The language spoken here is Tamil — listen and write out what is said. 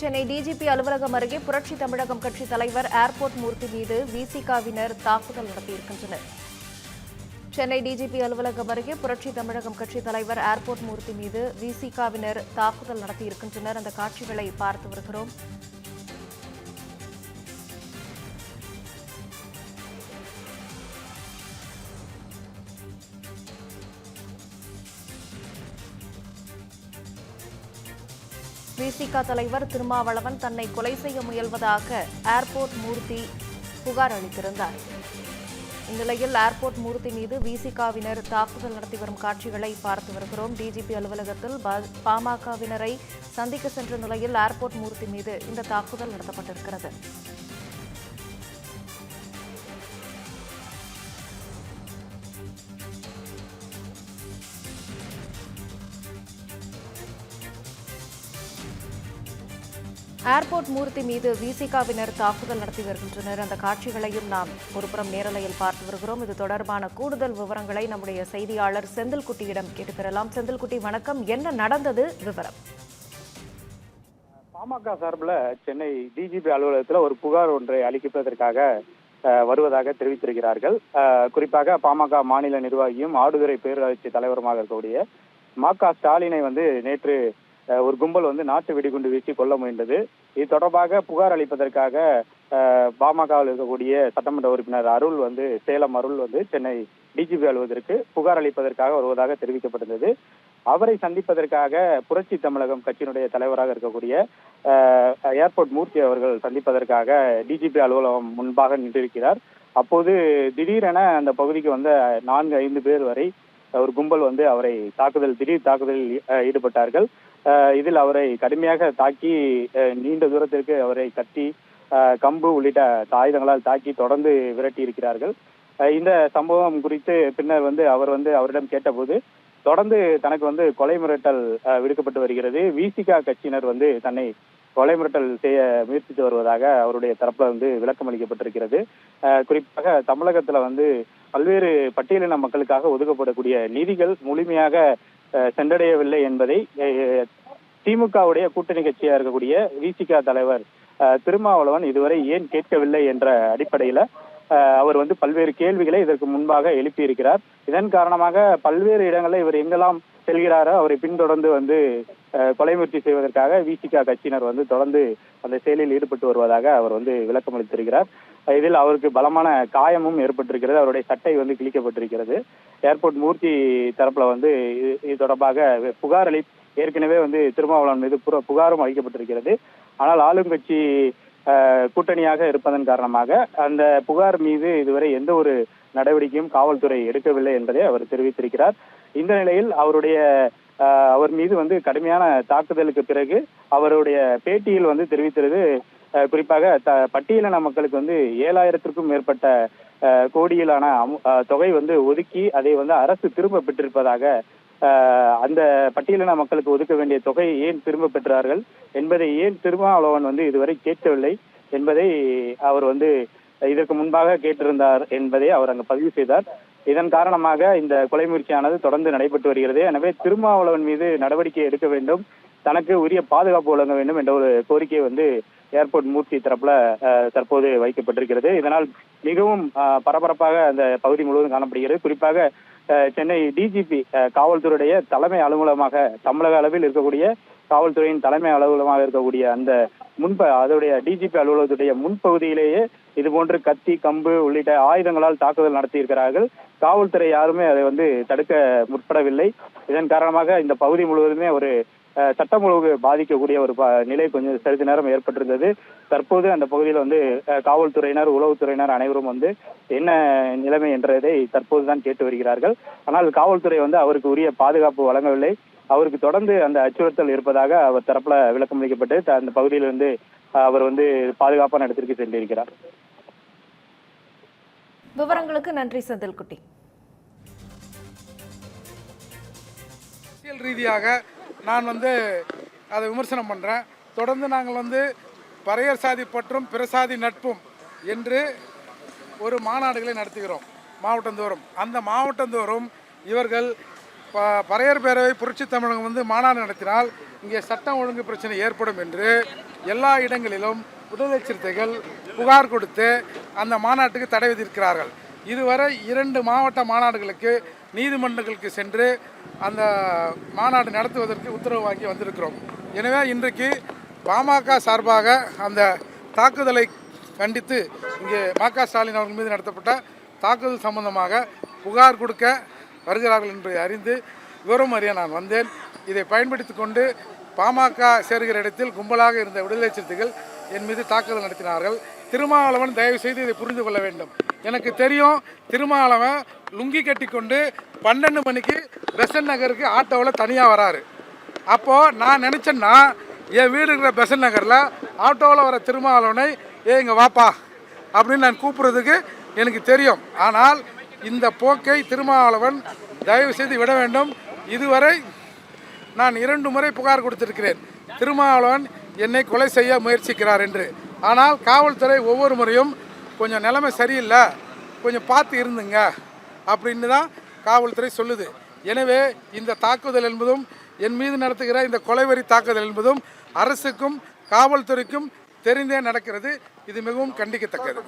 சென்னை டிஜிபி அலுவலகம் அருகே புரட்சி தமிழகம் கட்சி தலைவர் ஏர்போர்ட் மூர்த்தி மீது விசிகாவினர் தாக்குதல் நடத்தியிருக்கின்றனர். சென்னை டிஜிபி அலுவலகம் அருகே புரட்சி தமிழகம் கட்சி தலைவர் ஏர்போர்ட் மூர்த்தி மீது விசிகாவினர் தாக்குதல் நடத்தியிருக்கின்றனர். அந்த காட்சிகளை பார்த்து வருகிறோம். விசிக தலைவர் திருமாவளவன் தன்னை கொலை செய்ய முயல்வதாக ஏர்போர்ட் மூர்த்தி புகார் அளித்திருந்தார். இந்நிலையில் ஏர்போர்ட் மூர்த்தி மீது விசிகாவினர் தாக்குதல் நடத்தி வரும் காட்சிகளை பார்த்து வருகிறோம். டிஜிபி அலுவலகத்தில் பாமகவினரை சந்திக்க சென்ற நிலையில் ஏர்போர்ட் மூர்த்தி மீது இந்த தாக்குதல் நடத்தப்பட்டிருக்கிறது. ஏர்போர்ட் மூர்த்தி மீது விசிகாவினர் தாக்குதல் நடத்தி வருகின்றனர். அந்த காட்சிகளையும் நாம் ஒருபுறம் நேரலையில் பார்த்து வருகிறோம். இது தொடர்பான கூடுதல் விவரங்களை நம்முடைய செய்தியாளர் செந்தில்குட்டியிடம் கேட்டு பெறலாம். செந்தில்குட்டி, வணக்கம். என்ன நடந்தது, விவரம்? பாமக சார்பில் சென்னை டிஜிபி அலுவலகத்தில் ஒரு புகார் ஒன்றை அளிப்பதற்காக வருவதாக தெரிவித்திருக்கிறார்கள். குறிப்பாக பாமக மாநில நிர்வாகியும் ஆடுதுறை பேரூராட்சி தலைவருமாக இருக்கக்கூடிய மா.க. ஸ்டாலினை நேற்று ஒரு கும்பல் நாட்டு வெடிகுண்டு வீசி கொல்ல முயன்றது. இது தொடர்பாக புகார் அளிப்பதற்காக பாமகவில் இருக்கக்கூடிய சட்டமன்ற உறுப்பினர் அருள் சேலம் அருள் சென்னை டிஜிபி அலுவலகத்திற்கு புகார் அளிப்பதற்காக வருவதாக தெரிவிக்கப்பட்டிருந்தது. அவரை சந்திப்பதற்காக புரட்சி தமிழகம் கட்சியினுடைய தலைவராக இருக்கக்கூடிய ஏர்போர்ட் மூர்த்தி அவர்கள் சந்திப்பதற்காக டிஜிபி அலுவலகம் முன்பாக நின்றிருக்கிறார். அப்போது திடீரென அந்த பகுதிக்கு 4-5 பேர் வரை ஒரு கும்பல் அவரை திடீர் தாக்குதலில் ஈடுபட்டார்கள். இதில் அவரை கடுமையாக தாக்கி நீண்ட தூரத்திற்கு அவரை கட்டி கம்பு உள்ளிட்ட ஆயுதங்களால் தாக்கி தொடர்ந்து விரட்டி இருக்கிறார்கள். இந்த சம்பவம் குறித்து பின்னர் அவர் அவரிடம் கேட்டபோது தொடர்ந்து தனக்கு கொலை மிரட்டல் விடுக்கப்பட்டு வருகிறது, விசிக கட்சியினர் தன்னை கொலை மிரட்டல் செய்ய முயற்சித்து வருவதாக அவருடைய தரப்புல விளக்கம் அளிக்கப்பட்டிருக்கிறது. குறிப்பாக தமிழகத்துல பல்வேறு பட்டியலின மக்களுக்காக ஒதுக்கப்படக்கூடிய நிதிகள் முழுமையாக சென்றடையவில்லை என்பதை திமுகவுடைய கூட்டணி கட்சியா இருக்கக்கூடிய விசிக தலைவர் திருமாவளவன் இதுவரை ஏன் கேட்கவில்லை என்ற அடிப்படையில அவர் பல்வேறு கேள்விகளை இதற்கு முன்பாக எழுப்பியிருக்கிறார். இதன் காரணமாக பல்வேறு இடங்களில் இவர் எங்கெல்லாம் செல்கிறாரோ அவரை பின்தொடர்ந்து கொலை முயற்சி செய்வதற்காக விசிக கட்சியினர் தொடர்ந்து அந்த செயலில் ஈடுபட்டு வருவதாக அவர் விளக்கம் அளித்திருக்கிறார். இதில் அவருக்கு பலமான காயமும் ஏற்பட்டிருக்கிறது. அவருடைய சட்டை கிழிக்கப்பட்டிருக்கிறது. ஏர்போர்ட் மூர்த்தி தரப்புல இது தொடர்பாக புகார் ஏற்கனவே திருமாவளவன் மீது புகாரும் அளிக்கப்பட்டிருக்கிறது. ஆனால் ஆளுங்கட்சி கூட்டணியாக இருப்பதன் காரணமாக அந்த புகார் மீது இதுவரை எந்த ஒரு நடவடிக்கையும் காவல்துறை எடுக்கவில்லை என்பதை அவர் தெரிவித்திருக்கிறார். இந்த நிலையில் அவர் மீது கடுமையான தாக்குதலுக்கு பிறகு அவருடைய பேட்டியில் தெரிவித்தது குறிப்பாக பட்டியலின மக்களுக்கு 7,000க்கும் மேற்பட்ட கோடியிலான தொகை ஒதுக்கி அதை அரசு திரும்ப பெற்றிருப்பதாக, அந்த பட்டியலின மக்களுக்கு ஒதுக்க வேண்டிய தொகையை ஏன் திரும்ப பெற்றார்கள் என்பதை ஏன் திருமாவளவன் இதுவரை கேட்கவில்லை என்பதை அவர் இதற்கு முன்பாக கேட்டிருந்தார் என்பதை அவர் அங்கு பதிவு செய்தார். இதன் காரணமாக இந்த கொலை முயற்சியானது தொடர்ந்து நடைபெற்று வருகிறது. எனவே திருமாவளவன் மீது நடவடிக்கை எடுக்க வேண்டும், தனக்கு உரிய பாதுகாப்பு வழங்க வேண்டும் என்ற ஒரு கோரிக்கை ஏர்போர்ட் மூர்த்தி தரப்புல தற்போது வைக்கப்பட்டிருக்கிறது. இதனால் மிகவும் பரபரப்பாக அந்த பகுதி முழுவதும் காணப்படுகிறது. குறிப்பாக சென்னை டிஜிபி காவல்துறையுடைய தலைமை அலுவலகமாக தமிழக அளவில் இருக்கக்கூடிய காவல்துறையின் தலைமை அலுவலகமாக இருக்கக்கூடிய அந்த அதோடைய டிஜிபி அலுவலகத்துடைய முன்பகுதியிலேயே இதுபோன்று கத்தி கம்பு உள்ளிட்ட ஆயுதங்களால் தாக்குதல் நடத்தியிருக்கிறார்கள். காவல்துறை யாருமே அதை தடுக்க முற்படவில்லை. இதன் காரணமாக இந்த பகுதி முழுவதுமே ஒரு சட்டம் ஒழுங்கு பாதிக்கக்கூடிய ஒரு நிலை கொஞ்சம் சிறிது நேரம் ஏற்பட்டிருந்தது. தற்போது அந்த பகுதியில் காவல்துறையினர் உளவுத்துறையினர் அனைவரும் என்ன நிலைமை என்றதை தற்போதுதான் கேட்டு வருகிறார்கள். ஆனால் காவல்துறை அவருக்கு உரிய பாதுகாப்பு வழங்கவில்லை. அவருக்கு தொடர்ந்து அந்த அச்சுறுத்தல் இருப்பதாக அவர் தரப்புல விளக்கம் அளிக்கப்பட்டு அந்த பகுதியிலிருந்து அவர் பாதுகாப்பான இடத்திற்கு சென்றிருக்கிறார். விவரங்களுக்கு நன்றி செந்தில்குட்டி. ரீதியாக நான் அதை விமர்சனம் பண்ணுறேன். தொடர்ந்து நாங்கள் பறையர் சாதி பற்றும் பிறசாதி நட்பும் என்று ஒரு மாநாடுகளை நடத்துகிறோம் மாவட்டந்தோறும். அந்த மாவட்டந்தோறும் இவர்கள் பறையர் பேரவை புரட்சி தமிழகம் வந்து மாநாடு நடத்தினால் இங்கே சட்டம் ஒழுங்கு பிரச்சனை ஏற்படும் என்று எல்லா இடங்களிலும் விடுதலை சிறுத்தைகள் புகார் கொடுத்து அந்த மாநாட்டுக்கு தடை விதிக்கிறார்கள். இதுவரை 2 மாவட்ட மாநாடுகளுக்கு நீதிமன்றங்களுக்கு சென்று அந்த மாநாடு நடத்துவதற்கு உத்தரவு வாங்கி வந்திருக்கிறோம். எனவே இன்றைக்கு பாமக சார்பாக அந்த தாக்குதலை கண்டித்து இங்கே ம.க. ஸ்டாலின் அவர்கள் மீது நடத்தப்பட்ட தாக்குதல் சம்பந்தமாக புகார் கொடுக்க வருகிறார்கள் என்பதை அறிந்து விவரம் அறிய நான் வந்தேன். இதை பயன்படுத்தி கொண்டு பாமக சேர்கிற இடத்தில் கும்பலாக இருந்த விடுதலை சிறுத்தைகள் என் மீது தாக்குதல் நடத்தினார்கள். திருமாவளவன் தயவு செய்து இதை புரிந்து கொள்ள வேண்டும். எனக்கு தெரியும், திருமாவளவன் லுங்கி கட்டி கொண்டு 12 மணிக்கு பெசன்ட் நகருக்கு ஆட்டோவில் தனியாக வராரு. அப்போது நான் நினச்சேன்னா என் வீடு இருக்கிற பெசன்ட் நகரில் ஆட்டோவில் வர திருமாவளவனை இங்கே வாப்பா அப்படின்னு நான் கூப்பிட்றதுக்கு எனக்கு தெரியும். ஆனால் இந்த போக்கை திருமாவளவன் தயவு செய்து விட வேண்டும். இதுவரை நான் 2 முறை புகார் கொடுத்திருக்கிறேன், திருமாவளவன் என்னை கொலை செய்ய முயற்சிக்கிறார் என்று. ஆனால் காவல்துறை ஒவ்வொரு முறையும் கொஞ்சம் நிலைமை சரியில்லை, கொஞ்சம் பார்த்து இருந்துங்க அப்படின்னு தான் காவல்துறை சொல்லுது. எனவே இந்த தாக்குதல் என்பதும் என் மீது நடத்துகிற இந்த கொலைவெறி தாக்குதல் என்பதும் அரசுக்கும் காவல்துறைக்கும் தெரிந்தே நடக்கிறது. இது மிகவும் கண்டிக்கத்தக்கது.